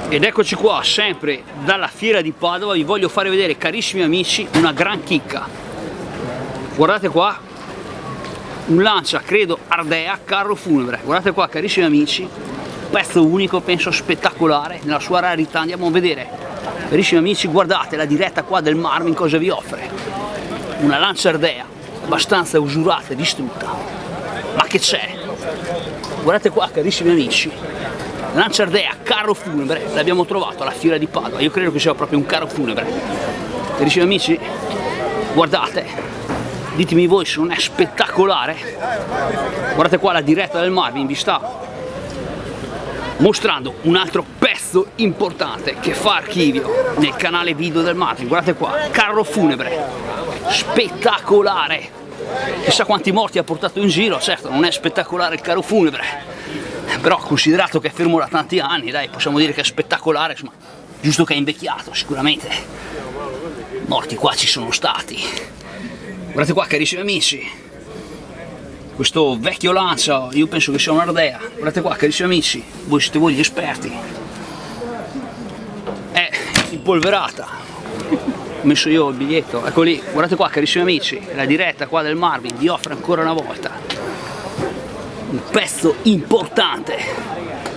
Ed eccoci qua, sempre dalla fiera di Padova, vi voglio fare vedere, carissimi amici, una gran chicca. Guardate qua, un Lancia, credo Ardea, carro funebre. Guardate qua, carissimi amici, pezzo unico, penso spettacolare, nella sua rarità. Andiamo a vedere, carissimi amici, guardate la diretta qua del Marvin cosa vi offre. Una Lancia Ardea, abbastanza usurata e distrutta. Ma che c'è? Guardate qua, carissimi amici, Lancia Ardea, carro funebre, l'abbiamo trovato alla fiera di Padova. Io credo che sia proprio un carro funebre. Carissimi amici, guardate, ditemi voi se non è spettacolare. Guardate qua la diretta del Marvin vi sta mostrando un altro pezzo importante che fa archivio nel canale video del Marvin. Guardate qua, carro funebre, spettacolare. Chissà quanti morti ha portato in giro. Certo, non è spettacolare il carro funebre, però considerato che è fermo da tanti anni, dai, possiamo dire che è spettacolare, insomma, giusto che è invecchiato, sicuramente morti qua ci sono stati. Guardate qua, carissimi amici, questo vecchio Lancia, io penso che sia un'Ardea. Guardate qua, carissimi amici, voi siete voi gli esperti. È impolverata, ho messo io il biglietto, ecco lì. Guardate qua, carissimi amici, la diretta qua del Marvin vi offre ancora una volta un pezzo importante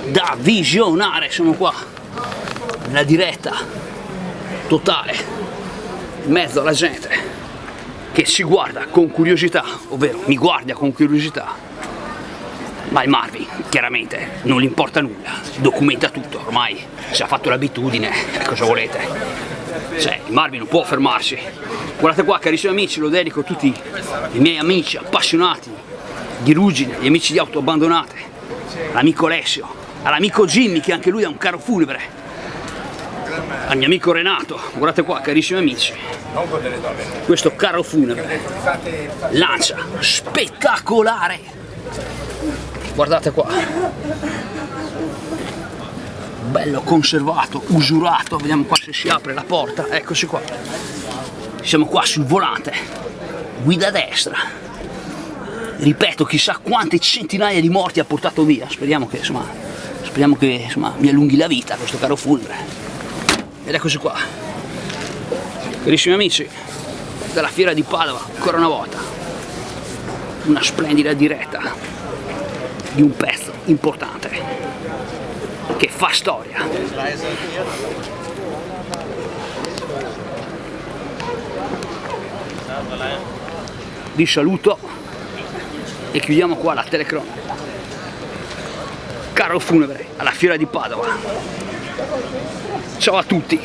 da visionare. Sono qua nella diretta totale in mezzo alla gente che ci guarda con curiosità, ovvero mi guarda con curiosità, ma il Marvin chiaramente non gli importa nulla, documenta tutto, ormai si è fatto l'abitudine, cosa volete, cioè il Marvin non può fermarsi. Guardate qua, carissimi amici, lo dedico a tutti i miei amici appassionati di ruggine, gli amici di auto abbandonate, all'amico Alessio, all'amico Jimmy che anche lui ha un carro funebre, al mio amico Renato. Guardate qua, carissimi amici, questo carro funebre Lancia spettacolare. Guardate qua, bello conservato, usurato. Vediamo qua se si apre la porta, eccoci qua, siamo qua sul volante, guida a destra. Ripeto, chissà quante centinaia di morti ha portato via. Speriamo che insomma, mi allunghi la vita questo carro funebre. Ed eccoci qua, carissimi amici, dalla fiera di Padova, ancora una volta, una splendida diretta di un pezzo importante che fa storia. Vi saluto e chiudiamo qua la telecronaca. Carro funebre alla fiera di Padova. Ciao a tutti.